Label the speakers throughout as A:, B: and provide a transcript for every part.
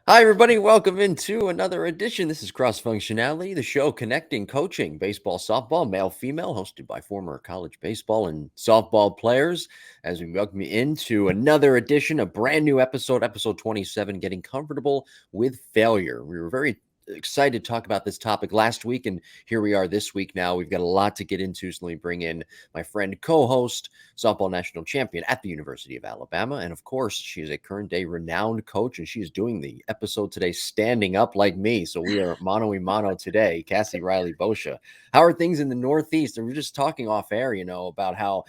A: Hi, everybody. Welcome into another edition. This is Cross Functionality, the show connecting coaching, baseball, softball, male, female, hosted by former college baseball and softball players. As we welcome you into another edition, a brand new episode 27, Getting Comfortable with Failure. We were very excited to talk about this topic last week, and here we are this week now. We've got a lot to get into, so let me bring in my friend, co-host, softball national champion at the University of Alabama, and of course, she is a current day renowned coach, and she is doing the episode today standing up like me, so we are mano-a-mano today. Cassie Reilly-Boccia. How are things in the Northeast? And we're just talking off air, about how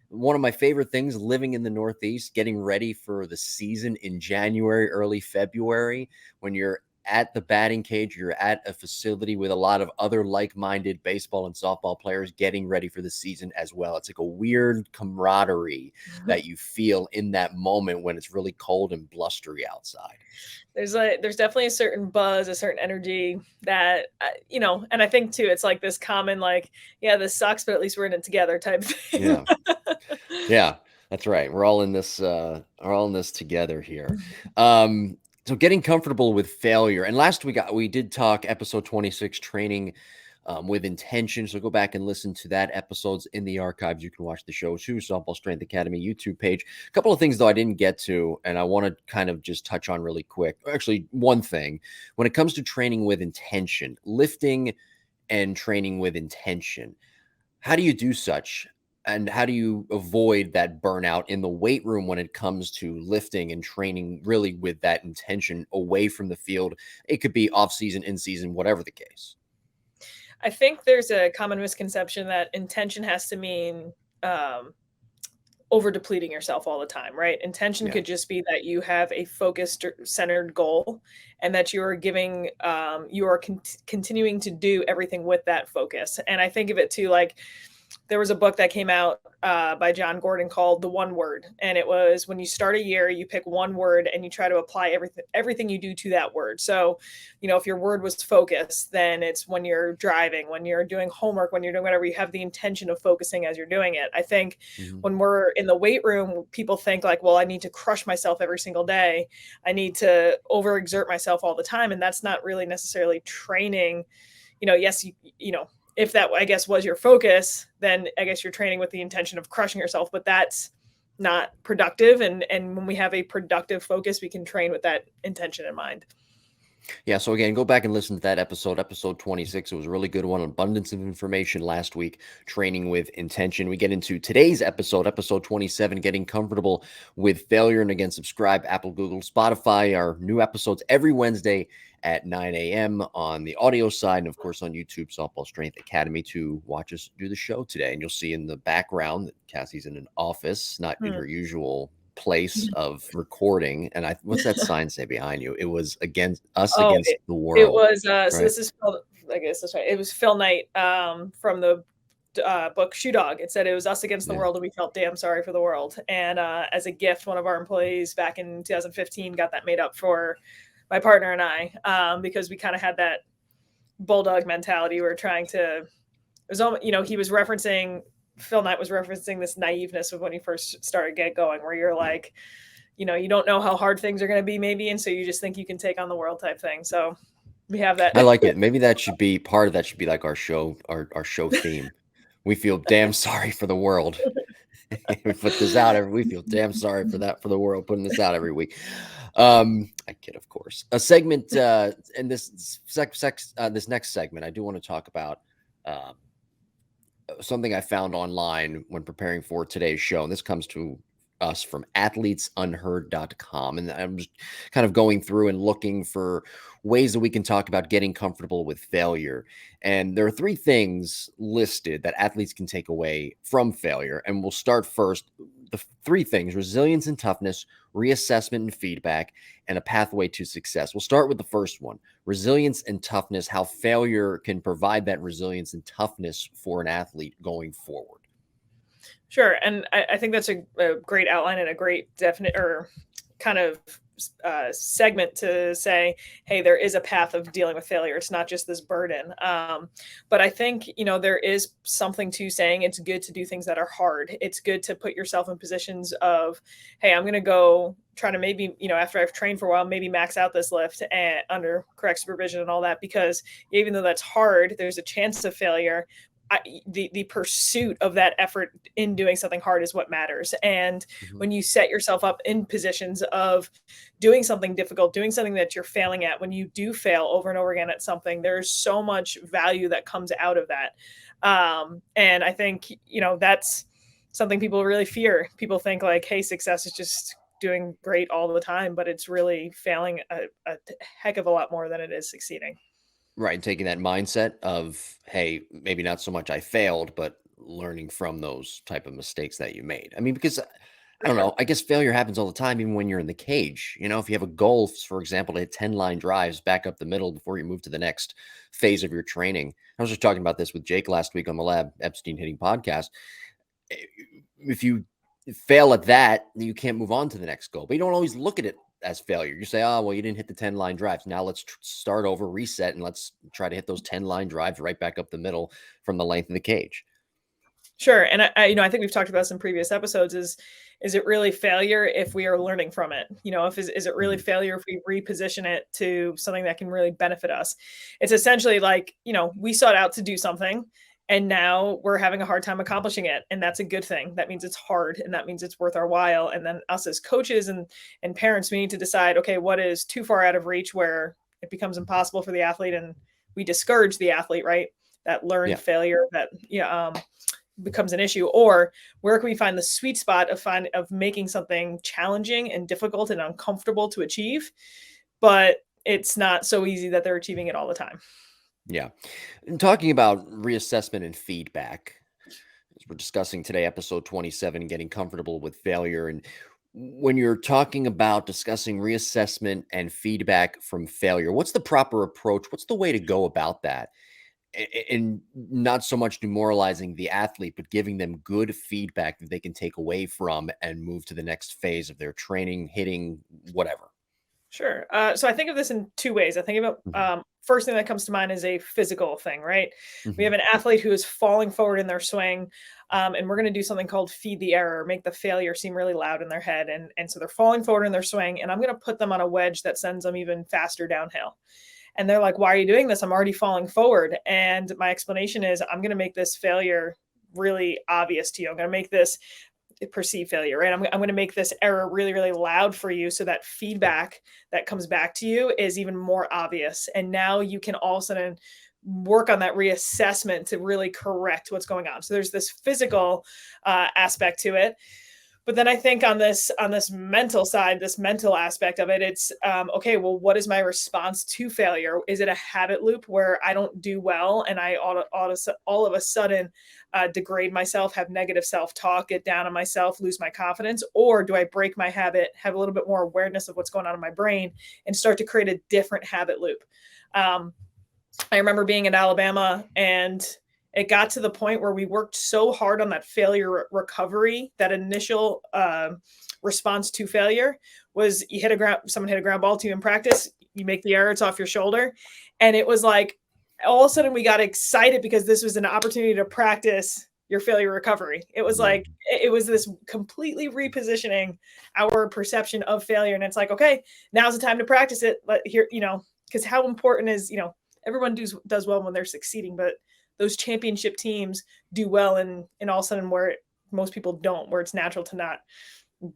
A: one of my favorite things living in the Northeast, getting ready for the season in January, early February, when you're at the batting cage, you're at a facility with a lot of other like-minded baseball and softball players getting ready for the season as well. It's like a weird camaraderie that you feel in that moment when it's really cold and blustery outside.
B: There's definitely a certain buzz, a certain energy that, and I think too, it's like this common, yeah, this sucks, but at least we're in it together type thing.
A: Yeah. Yeah, that's right. We're all in this, together here. So getting comfortable with failure. And last week we did talk episode 26, training with intention. So go back and listen to that. Episodes in the archives. You can watch the show too. Softball Strength Academy YouTube page. A couple of things though I didn't get to, and I want to kind of just touch on really quick. Actually, one thing when it comes to training with intention, lifting and training with intention. How do you do such? And how do you avoid that burnout in the weight room when it comes to lifting and training really with that intention away from the field? It could be off season, in season, whatever the case.
B: I think there's a common misconception that intention has to mean over depleting yourself all the time, right? Intention could just be that you have a focused, centered goal, and that you are giving, you are continuing to do everything with that focus. And I think of it too, like there was a book that came out by John Gordon called The One Word. And it was when you start a year, you pick one word and you try to apply everything you do to that word. So, if your word was focus, then it's when you're driving, when you're doing homework, when you're doing whatever, you have the intention of focusing as you're doing it. I think when we're in the weight room, people think like, well, I need to crush myself every single day. I need to overexert myself all the time. And that's not really necessarily training. Yes, if that, I guess, was your focus, then I guess you're training with the intention of crushing yourself, but that's not productive. And when we have a productive focus, we can train with that intention in mind.
A: Yeah, so again, go back and listen to that episode 26. It was a really good one. Abundance of information last week, training with intention. We get into today's episode 27, getting comfortable with failure. And again, subscribe, Apple, Google, Spotify. Our new episodes every Wednesday at 9 a.m. on the audio side, and of course on YouTube, Softball Strength Academy, to watch us do the show today. And you'll see in the background that Cassie's in an office, not in her usual place of recording. And what's that sign say behind you? It was against the world.
B: It was
A: right?
B: So this is Phil, I guess that's right. It was Phil Knight from the book Shoe Dog. It said it was us against the world, and we felt damn sorry for the world. And as a gift, one of our employees back in 2015 got that made up for my partner and I, because we kind of had that bulldog mentality. We were trying to, it was almost, he was referencing, Phil Knight was referencing this naiveness of when he first started get going, where you're like, you don't know how hard things are going to be maybe. And so you just think you can take on the world type thing. So we have that.
A: I like it. Maybe that should be part of that, should be like our show theme. We feel damn sorry for the world. We put this out we feel damn sorry for the world, putting this out every week. I kid, of course. A segment in this this next segment, I do want to talk about something I found online when preparing for today's show. And this comes to us from athletesunheard.com. And I'm just kind of going through and looking for ways that we can talk about getting comfortable with failure. And there are 3 things listed that athletes can take away from failure. And we'll start first. The 3 things: resilience and toughness, reassessment and feedback, and a pathway to success. We'll start with the first one: resilience and toughness, how failure can provide that resilience and toughness for an athlete going forward.
B: Sure. And I think that's a great outline and a great definite or kind of segment to say, hey, there is a path of dealing with failure. It's not just this burden. But I think, there is something to saying it's good to do things that are hard. It's good to put yourself in positions of, hey, I'm going to go try to maybe, after I've trained for a while, maybe max out this lift and under correct supervision and all that, because even though that's hard, there's a chance of failure. The pursuit of that effort in doing something hard is what matters. And when you set yourself up in positions of doing something difficult, doing something that you're failing at, when you do fail over and over again at something, there's so much value that comes out of that. And I think, that's something people really fear. People think like, hey, success is just doing great all the time, but it's really failing a heck of a lot more than it is succeeding.
A: Right. Taking that mindset of, hey, maybe not so much I failed, but learning from those type of mistakes that you made. I mean, because I don't know, I guess failure happens all the time, even when you're in the cage. If you have a goal, for example, to hit 10 line drives back up the middle before you move to the next phase of your training. I was just talking about this with Jake last week on the Lab Epstein Hitting podcast. If you fail at that, you can't move on to the next goal, but you don't always look at it as failure. You say, oh, well, you didn't hit the 10 line drives. Now let's start over, reset, and let's try to hit those 10 line drives right back up the middle from the length of the cage.
B: Sure. And I think we've talked about this in previous episodes is it really failure if we are learning from it? Is it really failure if we reposition it to something that can really benefit us? It's essentially like, we sought out to do something and now we're having a hard time accomplishing it. And that's a good thing. That means it's hard and that means it's worth our while. And then us as coaches and parents, we need to decide, okay, what is too far out of reach where it becomes impossible for the athlete and we discourage the athlete, right? That learned failure that, becomes an issue, or where can we find the sweet spot of making something challenging and difficult and uncomfortable to achieve, but it's not so easy that they're achieving it all the time.
A: Yeah. And talking about reassessment and feedback, as we're discussing today, episode 27, getting comfortable with failure. And when you're talking about discussing reassessment and feedback from failure, what's the proper approach? What's the way to go about that? And not so much demoralizing the athlete, but giving them good feedback that they can take away from and move to the next phase of their training, hitting, whatever.
B: Sure. So I think of this in two ways. I think about first thing that comes to mind is a physical thing, right? We have an athlete who is falling forward in their swing, and we're going to do something called feed the error, make the failure seem really loud in their head. And so they're falling forward in their swing, and I'm going to put them on a wedge that sends them even faster downhill. And they're like, why are you doing this? I'm already falling forward. And my explanation is I'm going to make this failure really obvious to you. I'm going to make this perceived failure, right? I'm going to make this error really, really loud for you so that feedback that comes back to you is even more obvious. And now you can all of a sudden work on that reassessment to really correct what's going on. So there's this physical aspect to it. But then I think on this mental side, this mental aspect of it, it's okay, well, what is my response to failure? Is it a habit loop where I don't do well and I all of a sudden degrade myself, have negative self-talk, get down on myself, lose my confidence? Or do I break my habit, have a little bit more awareness of what's going on in my brain and start to create a different habit loop? I remember being in Alabama and it got to the point where we worked so hard on that failure recovery, that initial response to failure was someone hit a ground ball to you in practice, you make the error, it's off your shoulder. And it was like, all of a sudden we got excited because this was an opportunity to practice your failure recovery. It was like, it was this completely repositioning our perception of failure. And it's like, okay, now's the time to practice it. But here, because how important is, everyone does well when they're succeeding, but those championship teams do well and all of a sudden where most people don't, where it's natural to not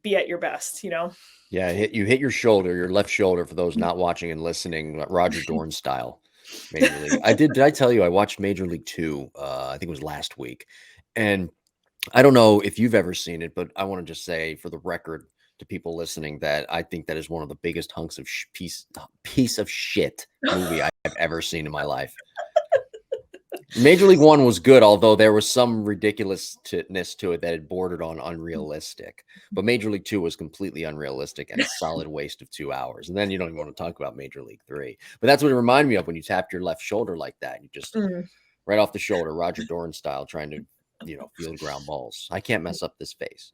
B: be at your best,
A: Yeah, you hit your shoulder, your left shoulder, for those not watching and listening, Roger Dorn style. Major League. Did I tell you I watched Major League 2? I think it was last week. And I don't know if you've ever seen it, but I want to just say for the record to people listening that I think that is one of the biggest hunks of piece of shit movie I've ever seen in my life. Major League 1 was good, although there was some ridiculousness to it that had bordered on unrealistic. But Major League 2 was completely unrealistic and a solid waste of 2 hours. And then you don't even want to talk about Major League 3. But that's what it reminded me of when you tapped your left shoulder like that. You just right off the shoulder, Roger Dorn style, trying to, field ground balls. I can't mess up this face.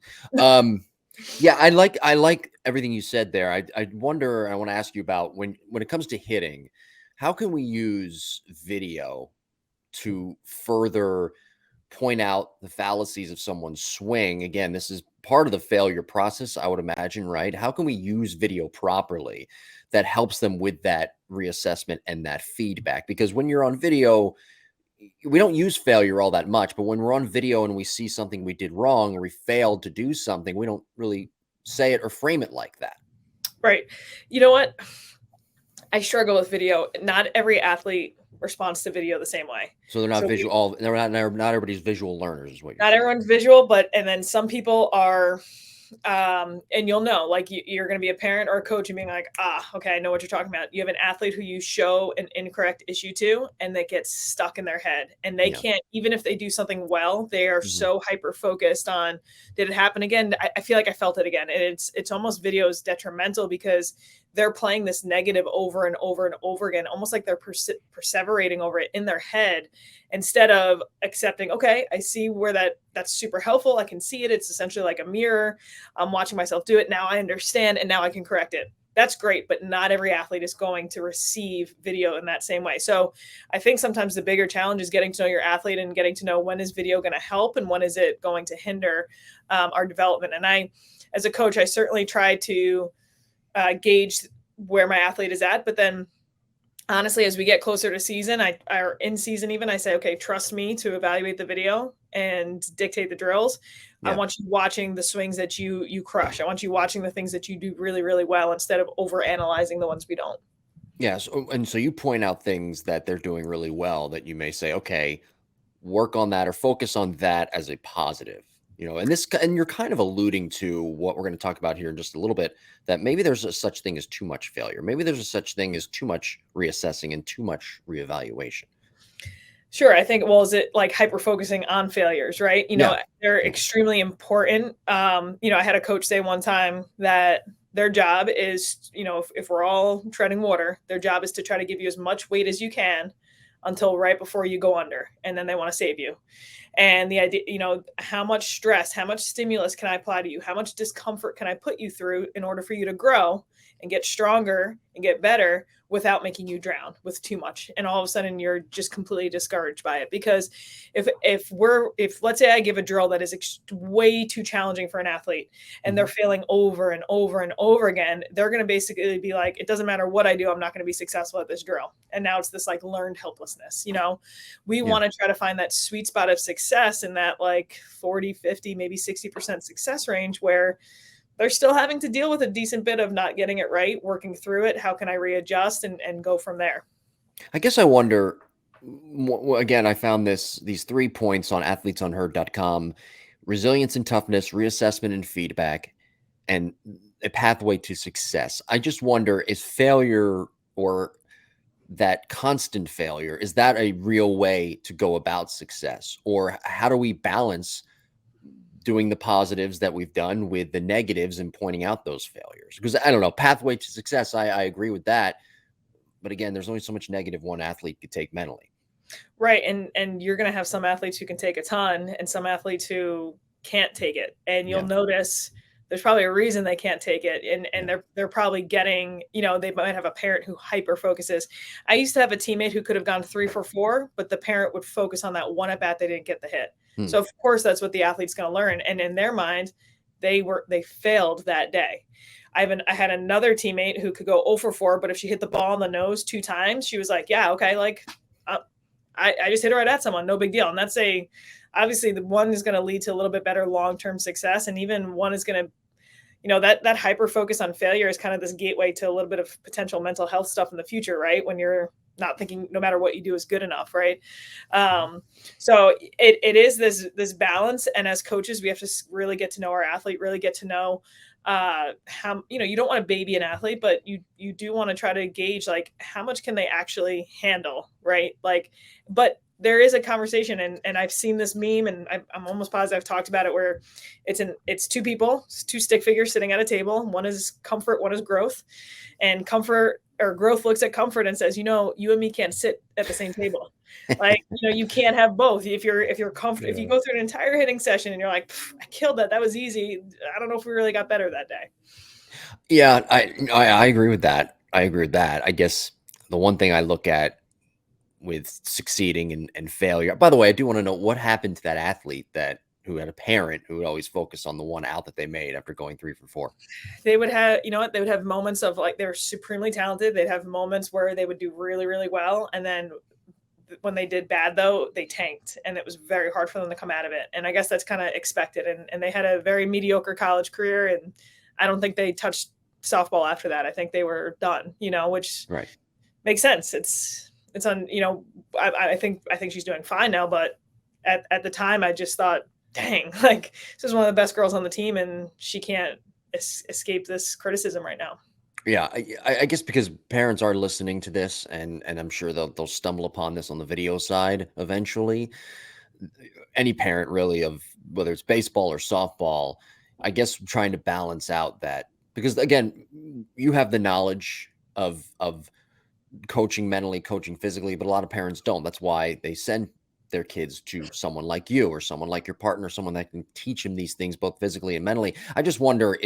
A: Yeah, I like everything you said there. I wonder, I want to ask you about when it comes to hitting, how can we use video to further point out the fallacies of someone's swing? Again, this is part of the failure process, I would imagine, right? How can we use video properly that helps them with that reassessment and that feedback? Because when you're on video, we don't use failure all that much, but when we're on video and we see something we did wrong or we failed to do something, we don't really say it or frame it like that.
B: Right. You know what? I struggle with video. Not every athlete responds to video the same way.
A: So they're not visual. Not everybody's visual learners, is what you're
B: Not
A: saying.
B: everyone's visual, and then some people are, and you'll know, like you're going to be a parent or a coach and being like, okay, I know what you're talking about. You have an athlete who you show an incorrect issue to, and that gets stuck in their head, and they can't, even if they do something well, they are so hyper focused on, did it happen again? I feel like I felt it again. And it's almost video is detrimental because they're playing this negative over and over and over again, almost like they're perseverating over it in their head, instead of accepting, okay, I see where that's super helpful. I can see it. It's essentially like a mirror. I'm watching myself do it. Now I understand, and now I can correct it. That's great, but not every athlete is going to receive video in that same way. So I think sometimes the bigger challenge is getting to know your athlete and getting to know, when is video going to help and when is it going to hinder our development. And I, as a coach, I certainly try to gauge where my athlete is at. But then honestly, as we get closer to season, or in season even, I say, okay, trust me to evaluate the video and dictate the drills. I want you watching the swings that you crush. I want you watching the things that you do really, really well, instead of over analyzing the ones we don't.
A: Yes. And so you point out things that they're doing really well that you may say, okay, work on that or focus on that as a positive. And you're kind of alluding to what we're going to talk about here in just a little bit, that maybe there's a such thing as too much failure. Maybe there's a such thing as too much reassessing and too much reevaluation.
B: Sure. I think, well, is it like hyper focusing on failures, right? They're extremely important. I had a coach say one time that their job is, if we're all treading water, their job is to try to give you as much weight as you can until right before you go under, and then they want to save you. And the idea, how much stress, how much stimulus can I apply to you? How much discomfort can I put you through in order for you to grow and get stronger and get better without making you drown with too much? And all of a sudden you're just completely discouraged by it. Because if let's say I give a drill that is way too challenging for an athlete and they're failing over and over and over again, they're going to basically be like, it doesn't matter what I do, I'm not going to be successful at this drill. And now it's this like learned helplessness. We want to try to find that sweet spot of success in that like 40, 50, maybe 60% success range, where they're still having to deal with a decent bit of not getting it right, working through it. How can I readjust and go from there?
A: I guess I wonder, again, I found these 3 points on athletesonheard.com: resilience and toughness, reassessment and feedback, and a pathway to success. I just wonder, is failure, or that constant failure, is that a real way to go about success? Or how do we balance doing the positives that we've done with the negatives and pointing out those failures? Because I don't know, pathway to success, I agree with that. But again, there's only so much negative one athlete could take mentally.
B: Right. And you're going to have some athletes who can take a ton and some athletes who can't take it. And you'll notice there's probably a reason they can't take it. And they're probably getting, they might have a parent who hyper focuses. I used to have a teammate who could have gone 3 for 4, but the parent would focus on that one at bat they didn't get the hit. So of course that's what the athlete's going to learn. And in their mind, they failed that day. I had another teammate who could go 0 for 4, but if she hit the ball on the nose 2 times, she was like, yeah, okay, like I just hit it right at someone, no big deal. And that's obviously the one is going to lead to a little bit better long-term success. And even one is going to, that hyper focus on failure is kind of this gateway to a little bit of potential mental health stuff in the future, right? When you're not thinking no matter what you do is good enough, right? So it is this balance. And as coaches, we have to really get to know our athlete, really get to know how, you don't want to baby an athlete, but you do want to try to gauge like how much can they actually handle, right? Like, but there is a conversation, and I've seen this meme, and I'm almost positive I've talked about it, where it's 2 people, 2 stick figures sitting at a table. One is comfort, one is growth. And comfort or growth looks at comfort and says, you and me can't sit at the same table. Like, you can't have both. If you're comfortable, if you go through an entire hitting session and you're like, I killed that. That was easy. I don't know if we really got better that day.
A: Yeah, I agree with that. I guess the one thing I look at with succeeding and failure. By the way, I do want to know what happened to that athlete who had a parent who would always focus on the one out that they made after going 3 for 4.
B: They would have, they would have moments of like, they're supremely talented. They'd have moments where they would do really, really well. And then when they did bad, though, they tanked, and it was very hard for them to come out of it. And I guess that's kind of expected. And they had a very mediocre college career, and I don't think they touched softball after that. I think they were done, which makes sense. It's on, I think she's doing fine now, but at the time I just thought, dang, like this is one of the best girls on the team and she can't escape this criticism right now.
A: Yeah, I guess because parents are listening to this, and I'm sure they'll stumble upon this on the video side eventually. Any parent really, of whether it's baseball or softball, I guess trying to balance out that, because again, you have the knowledge of coaching mentally, coaching physically, but a lot of parents don't. That's why they send their kids to someone like you or someone like your partner, someone that can teach them these things both physically and mentally. I just wonder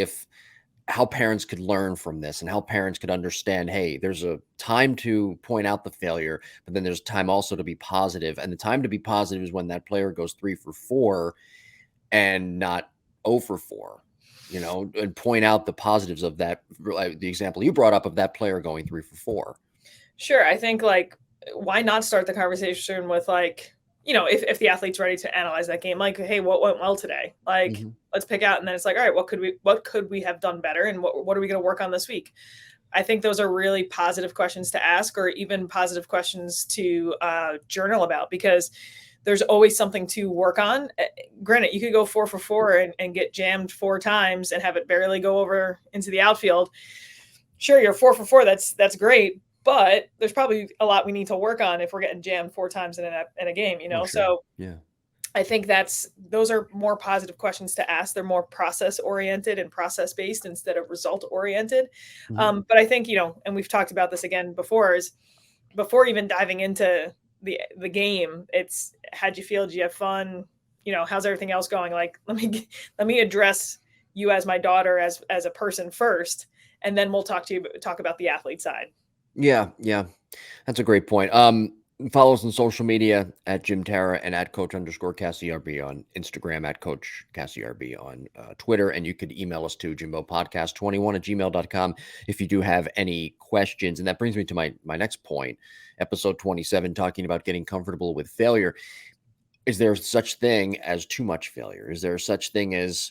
A: how parents could learn from this, and how parents could understand, hey, there's a time to point out the failure, but then there's time also to be positive. And the time to be positive is when that player goes 3 for 4 and not 0 for 4, and point out the positives of that. The example you brought up of that player going 3 for 4.
B: Sure. I think, like, why not start the conversation with, like, if the athlete's ready to analyze that game, like, hey, what went well today? Like, let's pick out. And then it's like, all right, what could we have done better? And what are we going to work on this week? I think those are really positive questions to ask, or even positive questions to journal about, because there's always something to work on. Granted, you could go 4 for 4 and get jammed 4 times and have it barely go over into the outfield. Sure, you're 4 for 4. That's great. But there's probably a lot we need to work on if we're getting jammed 4 times in a game,
A: Oh, sure.
B: So
A: yeah,
B: I think those are more positive questions to ask. They're more process oriented and process based instead of result oriented. But I think, and we've talked about this again before, is before even diving into the game, it's how'd you feel? Did you have fun? How's everything else going? Like, let me address you as my daughter as a person first, and then we'll talk about the athlete side.
A: Yeah. That's a great point. Follow us on social media at Jim Terra and at Coach_CassieRB on Instagram, at Coach CassieRB on Twitter. And you could email us to jimbopodcast21@gmail.com if you do have any questions. And that brings me to my next point, episode 27, talking about getting comfortable with failure. Is there such thing as too much failure? Is there such thing as,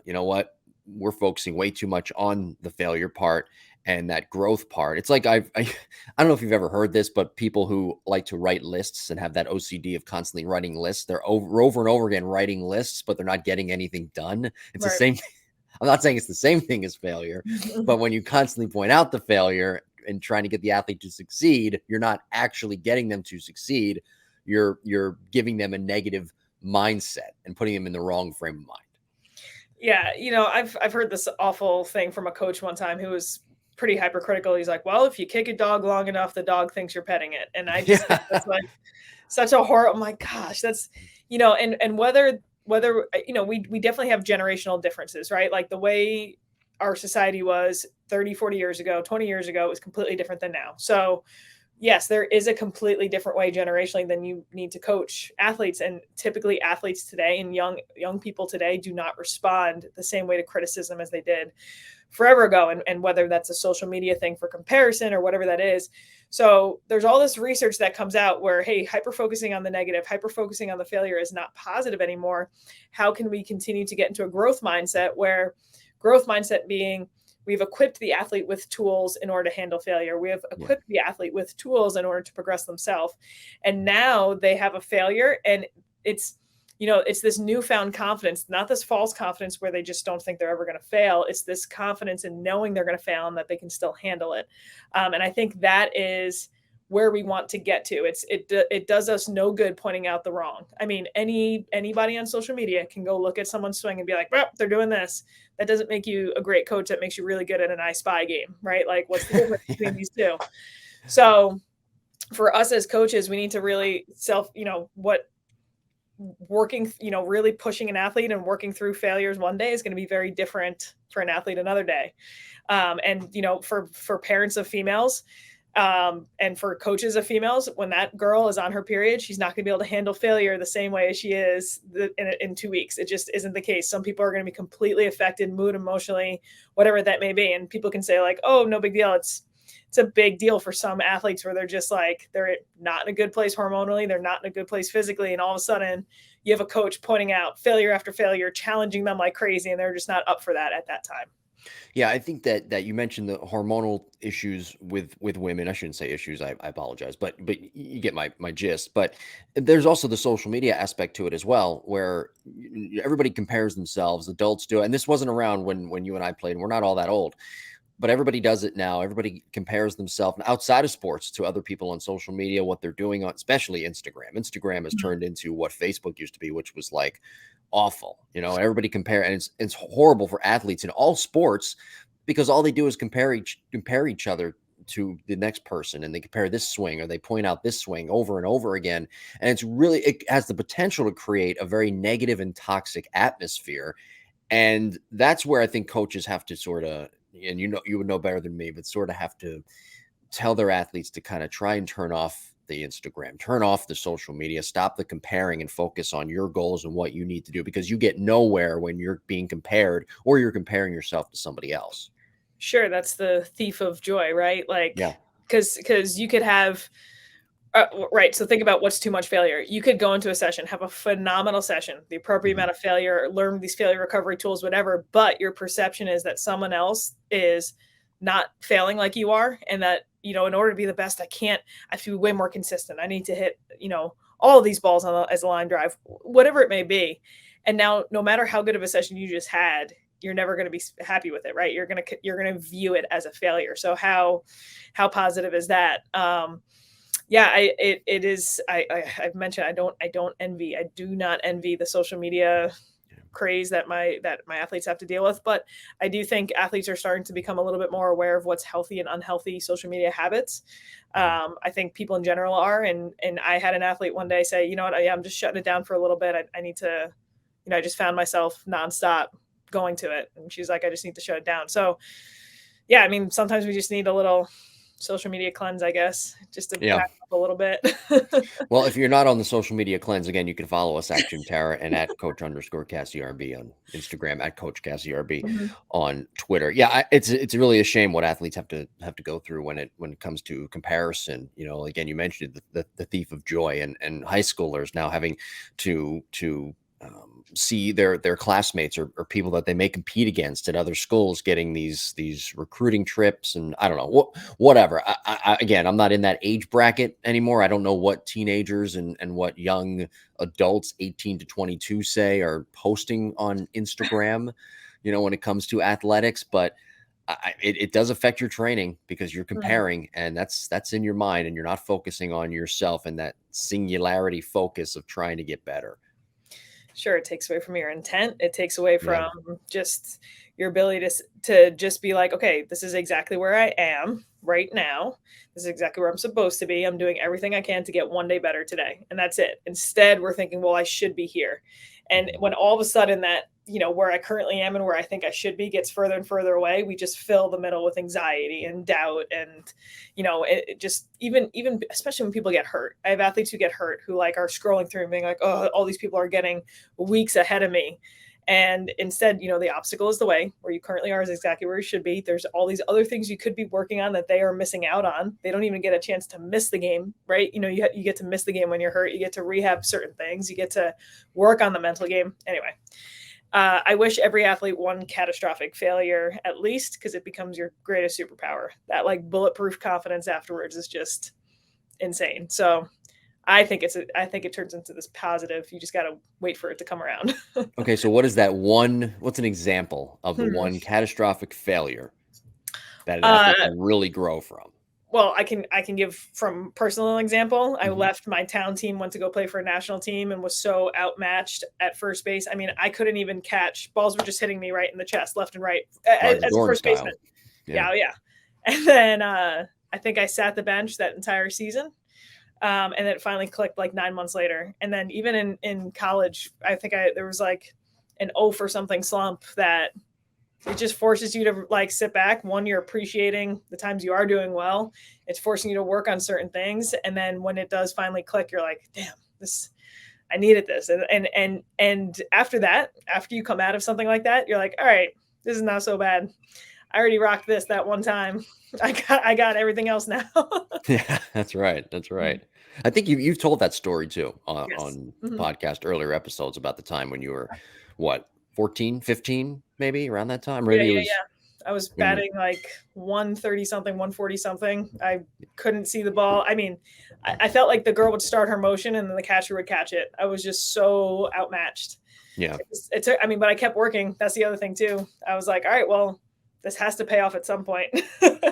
A: you know what, we're focusing way too much on the failure part and that growth part? It's like, I don't know if you've ever heard this, but people who like to write lists and have that OCD of constantly writing lists, they're over and over again writing lists, but they're not getting anything done. It's the same. I'm not saying it's the same thing as failure, but when you constantly point out the failure and trying to get the athlete to succeed, you're not actually getting them to succeed. You're giving them a negative mindset and putting them in the wrong frame of mind.
B: Yeah. I've heard this awful thing from a coach one time who was pretty hypercritical. He's like, well, if you kick a dog long enough, the dog thinks you're petting it. And I just think that's like such a horror. Oh my gosh, that's, and whether, we definitely have generational differences, right? Like the way our society was 30, 40 years ago, 20 years ago, was completely different than now. So yes, there is a completely different way generationally than you need to coach athletes. And typically athletes today and young people today do not respond the same way to criticism as they did forever ago. And whether that's a social media thing for comparison or whatever that is. So there's all this research that comes out where, hey, hyper-focusing on the negative, hyper-focusing on the failure is not positive anymore. How can we continue to get into a growth mindset, where growth mindset being, we've equipped the athlete with tools in order to handle failure. We have equipped the athlete with tools in order to progress themselves. And now they have a failure, and it's this newfound confidence, not this false confidence where they just don't think they're ever going to fail. It's this confidence in knowing they're going to fail and that they can still handle it. And I think that is where we want to get to. It does us no good pointing out the wrong. I mean, anybody on social media can go look at someone's swing and be like, well, they're doing this. That doesn't make you a great coach. That makes you really good at an I Spy game, right? Like, what's the difference between these two? So for us as coaches, we need to really working, really pushing an athlete and working through failures one day is going to be very different for an athlete another day. And, for parents of females, and for coaches of females, when that girl is on her period, she's not going to be able to handle failure the same way as she is in 2 weeks. It just isn't the case. Some people are going to be completely affected, mood, emotionally, whatever that may be. And people can say like, oh, no big deal. It's a big deal for some athletes where they're just like, they're not in a good place hormonally. They're not in a good place physically. And all of a sudden you have a coach pointing out failure after failure, challenging them like crazy. And they're just not up for that at that time.
A: Yeah, I think that you mentioned the hormonal issues with women. I shouldn't say issues. I apologize, but you get my gist. But there's also the social media aspect to it as well, where everybody compares themselves. Adults do it, and this wasn't around when you and I played. And we're not all that old, but everybody does it now. Everybody compares themselves outside of sports to other people on social media, what they're doing on, especially Instagram. Instagram has turned into what Facebook used to be, which was like awful. Everybody compare, and it's horrible for athletes in all sports because all they do is compare each other to the next person, and they compare this swing or they point out this swing over and over again. And it has the potential to create a very negative and toxic atmosphere. And that's where I think coaches have to sort of, and you would know better than me, but sort of have to tell their athletes to kind of try and turn off the Instagram, turn off the social media, stop the comparing and focus on your goals and what you need to do, because you get nowhere when you're being compared or you're comparing yourself to somebody else.
B: Sure. That's the thief of joy, right? Like,
A: yeah,
B: because you could have, right. So think about what's too much failure. You could go into a session, have a phenomenal session, the appropriate amount of failure, learn these failure recovery tools, whatever. But your perception is that someone else is not failing like you are. And that, in order to be the best, I have to be way more consistent. I need to hit, all of these balls as a line drive, whatever it may be. And now, no matter how good of a session you just had, you're never going to be happy with it, right? You're going to view it as a failure. So how positive is that? Yeah, it is. I've mentioned I do not envy the social media craze that my athletes have to deal with. But I do think athletes are starting to become a little bit more aware of what's healthy and unhealthy social media habits. I think people in general are. And I had an athlete one day say, you know what, I'm just shutting it down for a little bit. I need to, I just found myself nonstop going to it. And she's like, I just need to shut it down. So yeah, I mean, sometimes we just need a little social media cleanse, I guess, just to back up a little bit.
A: Well, if you're not on the social media cleanse, again, you can follow us at Jim Tara and at Coach_CassieRB on Instagram, at Coach CassieRB on Twitter. Yeah, it's really a shame what athletes have to go through when it comes to comparison. Again, you mentioned the thief of joy, and high schoolers now having to see their classmates or people that they may compete against at other schools getting these recruiting trips, and I don't know whatever. Again, I'm not in that age bracket anymore. I don't know what teenagers and what young adults 18 to 22 say are posting on Instagram, when it comes to athletics, but it does affect your training because you're comparing, and that's in your mind, and you're not focusing on yourself and that singularity focus of trying to get better.
B: Sure, it takes away from your intent. It takes away from just your ability to just be like, okay, this is exactly where I am right now. This is exactly where I'm supposed to be. I'm doing everything I can to get one day better today. And that's it. Instead, we're thinking, well, I should be here. And when all of a sudden that, where I currently am and where I think I should be gets further and further away, we just fill the middle with anxiety and doubt. And, it just, even, especially when people get hurt. I have athletes who get hurt who are scrolling through and being like, oh, all these people are getting weeks ahead of me. And instead, the obstacle is the way. Where you currently are is exactly where you should be. There's all these other things you could be working on that they are missing out on. They don't even get a chance to miss the game, right? You get to miss the game when you're hurt. You get to rehab certain things. You get to work on the mental game. Anyway, I wish every athlete one catastrophic failure at least, because it becomes your greatest superpower. That bulletproof confidence afterwards is just insane. So I think it turns into this positive. You just got to wait for it to come around.
A: Okay. So what is that one? What's an example of the one catastrophic failure that an athlete can really grow from?
B: well, I can give from personal example. I
A: Mhm.
B: left my town team, went to go play for a national team, and was so outmatched at first base. I mean, I couldn't even catch balls; were just hitting me right in the chest, left and right,
A: Roger
B: as a
A: Dorn
B: first
A: style.
B: baseman.
A: Yeah.
B: Yeah, oh, yeah. And then I think I sat the bench that entire season, and then it finally clicked like 9 months later. And then even in college, I think there was like an O for something slump that it just forces you to like sit back. One, you're appreciating the times you are doing well. It's forcing you to work on certain things, and then when it does finally click, you're like, damn, this, I needed this. And after that, after you come out of something like that, you're like, all right, this is not so bad. I already rocked this that one time. I got everything else now.
A: Yeah, that's right. That's right. I think you've told that story too
B: Yes.
A: on the
B: Mhm.
A: podcast earlier episodes about the time when you were what, 14, 15, maybe around that time.
B: Yeah,
A: Maybe it
B: yeah,
A: was
B: yeah. I was
A: when you
B: batting like 130 something, 140 something. I couldn't see the ball. I mean, I felt like the girl would start her motion and then the catcher would catch it. I was just so outmatched.
A: yeah.
B: I mean, but I kept working. That's the other thing too. I was like, all right, well, this has to pay off at some point.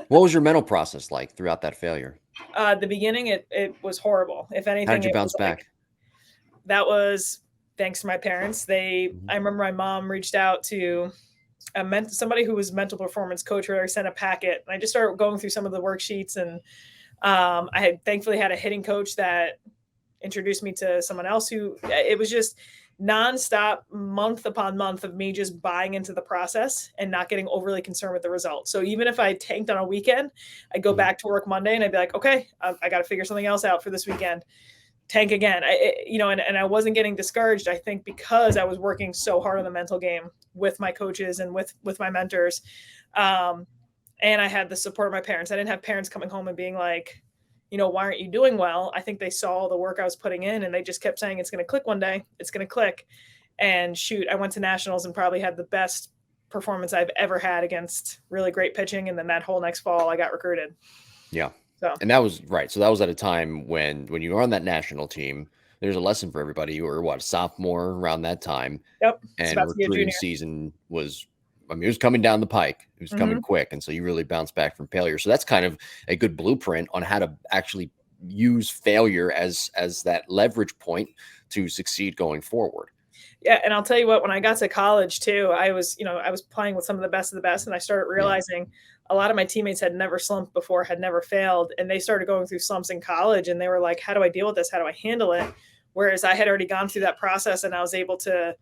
A: What was your mental process like throughout that failure?
B: The beginning, it was horrible. If
A: How
B: anything,
A: did you
B: it
A: bounce
B: was like,
A: back?
B: that was thanks to my parents.
A: Mhm.
B: I remember my mom reached out to somebody who was mental performance coach, or I sent a packet, and I just started going through some of the worksheets. And I had thankfully had a hitting coach that introduced me to someone else who, it was just nonstop month upon month of me just buying into the process and not getting overly concerned with the results. So even if I tanked on a weekend, I'd go
A: Mhm.
B: back to work Monday and I'd be like, okay, I got to figure something else out for this weekend. Tank again. And I wasn't getting discouraged. I think because I was working so hard on the mental game with my coaches and with my mentors, um, and I had the support of my parents. I didn't have parents coming home and being like, why aren't you doing well? I think they saw all the work I was putting in, and they just kept saying it's going to click one day. It's going to click. And shoot, I went to nationals and probably had the best performance I've ever had against really great pitching. And then that whole next fall, I got recruited.
A: Yeah.
B: So,
A: And that was right. So that was at a time when you were on that national team. There's a lesson for everybody. You were what, a sophomore around that time,
B: yep, it's
A: and
B: about to be a
A: recruiting
B: junior.
A: season was, I mean, it was coming down the pike. It was coming
B: Mm-hmm.
A: quick, and so you really bounced back from failure. So that's kind of a good blueprint on how to actually use failure as that leverage point to succeed going forward.
B: Yeah, and I'll tell you what, when I got to college too, I was playing with some of the best, and I started
A: Yeah.
B: realizing a lot of my teammates had never slumped before, had never failed, and they started going through slumps in college, and they were like, "How do I deal with this? How do I handle it?" Whereas I had already gone through that process, and I was able to,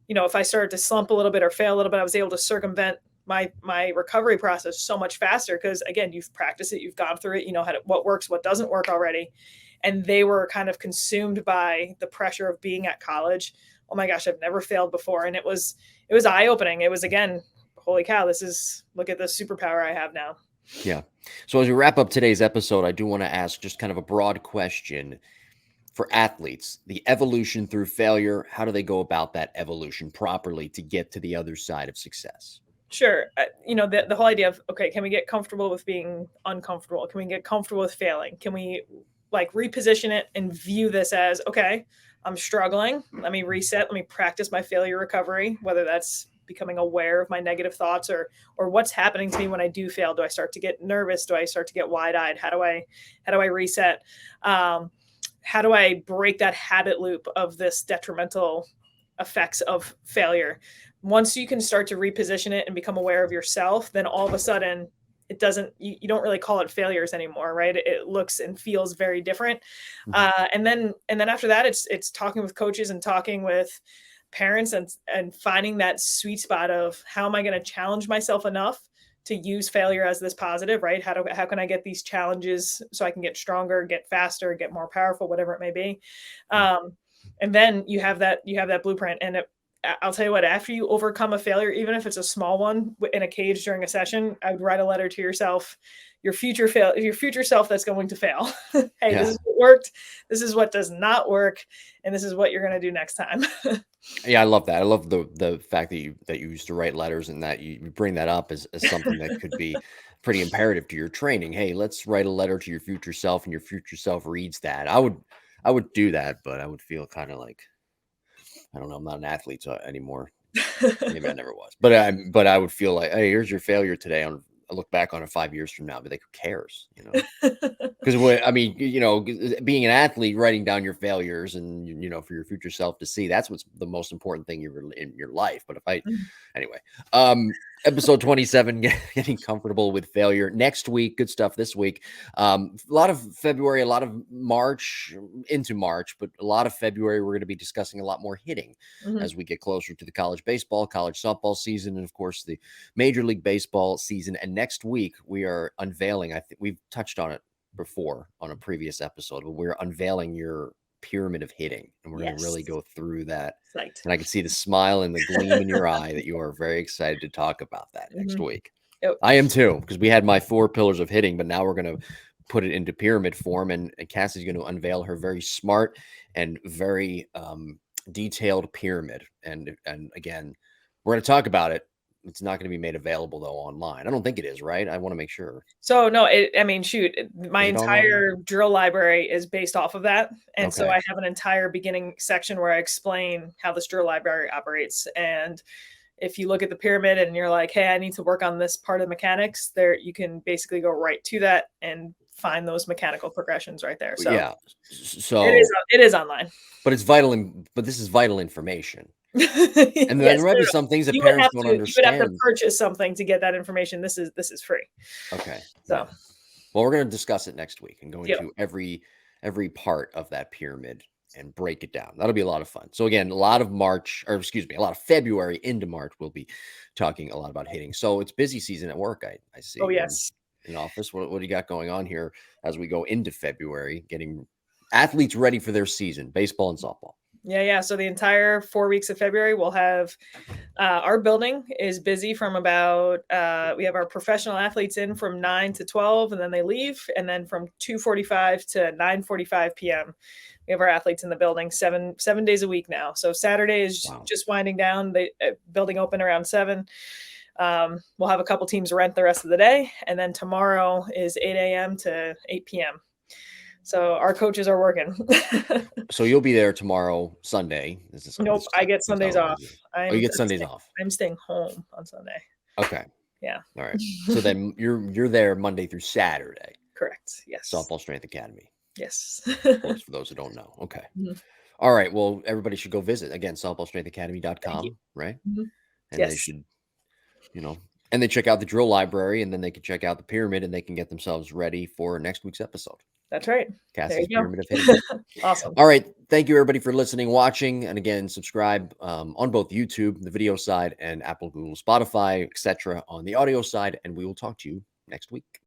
B: if I started to slump a little bit or fail a little bit, I was able to circumvent my recovery process so much faster because again, you've practiced it, you've gone through it, you know what works, what doesn't work already. And they were kind of consumed by the pressure of being at college. Oh my gosh, I've never failed before. And it was eye-opening. It was, again, holy cow, look at the superpower I have now.
A: Yeah. So as we wrap up today's episode, I do want to ask just kind of a broad question for athletes, the evolution through failure. How do they go about that evolution properly to get to the other side of success?
B: Sure. The whole idea of, okay, can we get comfortable with being uncomfortable? Can we get comfortable with failing? Can we like reposition it and view this as, okay, I'm struggling. Let me reset. Let me practice my failure recovery, whether that's becoming aware of my negative thoughts or what's happening to me when I do fail. Do I start to get nervous? Do I start to get wide-eyed? How do I reset? How do I break that habit loop of this detrimental effects of failure? Once you can start to reposition it and become aware of yourself, then all of a sudden it doesn't, you don't really call it failures anymore, right? It looks and feels very different.
A: Mhm.
B: And then after that, it's talking with coaches and talking with parents and finding that sweet spot of how am I going to challenge myself enough to use failure as this positive, right? How can I get these challenges so I can get stronger, get faster, get more powerful, whatever it may be. And then you have that blueprint. And I'll tell you what, after you overcome a failure, even if it's a small one in a cage during a session, I would write a letter to yourself, your future self that's going to fail. Hey, this
A: Yeah.
B: is what worked. This is what does not work. And this is what you're going to do next time.
A: Yeah, I love that. I love the fact that you used to write letters and that you bring that up as something that could be pretty imperative to your training. Hey, let's write a letter to your future self, and your future self reads that. I would do that, but I would feel kind of like, I don't know, I'm not an athlete anymore. Maybe I never was, but I would feel like, hey, here's your failure today. look back on it 5 years from now, but like, who cares? Because I mean, being an athlete, writing down your failures and for your future self to see, that's what's the most important thing in your life. But anyway, episode 27, getting comfortable with failure. Next week, good stuff this week. A lot of February, a lot of March into March, but a lot of February, we're going to be discussing a lot more hitting as we get closer to the college baseball, college softball season, and of course the Major League Baseball season. And next week we are unveiling, I think we've touched on it before on a previous episode, but we're unveiling your pyramid of hitting, and we're going to really go through that.
B: Psyched.
A: And I can see the smile and the gleam in your eye that you are very excited to talk about that next week.
B: Yep.
A: I am too, because we had my 4 pillars of hitting, but now we're going to put it into pyramid form, and Cassie's going to unveil her very smart and very detailed pyramid. And again, we're going to talk about it. It's not going to be made available though online. I don't think it is, right? I want to make sure.
B: So no, I mean, shoot, my entire drill library is based off of that. And so I have an entire beginning section where I explain how this drill library operates. And if you look at the pyramid and you're like, hey, I need to work on this part of mechanics, there you can basically go right to that and find those mechanical progressions right there. So
A: yeah, so
B: it is online,
A: but it's vital. But this is vital information. And there might be some things that parents don't understand.
B: You would have to purchase something to get that information. This is free.
A: Okay.
B: So,
A: well, we're going to discuss it next week and go into every part of that pyramid and break it down. That'll be a lot of fun. So again, a lot of February into March, we'll be talking a lot about hitting. So it's busy season at work. I see.
B: Oh yes.
A: In office, what do you got going on here as we go into February, getting athletes ready for their season, baseball and softball?
B: Yeah. So the entire 4 weeks of February, we'll have our building is busy from about we have our professional athletes in from 9 to 12, and then they leave, and then from 2:45 to 9:45 p.m. we have our athletes in the building 7 days a week now. So Saturday is just winding down. The building open around 7. We'll have a couple teams rent the rest of the day, and then tomorrow is 8 a.m. to 8 p.m. So our coaches are working.
A: So you'll be there tomorrow, Sunday.
B: Nope, I get Sundays off.
A: You get Sundays off.
B: I'm staying home on Sunday.
A: Okay.
B: Yeah.
A: All right. So then you're there Monday through Saturday.
B: Correct. Yes.
A: Softball Strength Academy.
B: Yes.
A: Of course, for those who don't know. Okay. All right. Well, everybody should go visit again, softballstrengthacademy.com, right? And they should, and they check out the drill library, and then they can check out the pyramid, and they can get themselves ready for next week's episode.
B: That's right.
A: Cassie's Pyramid of Hitting.
B: Awesome.
A: All right. Thank you, everybody, for listening, watching. And again, subscribe on both YouTube, the video side, and Apple, Google, Spotify, etc. on the audio side. And we will talk to you next week.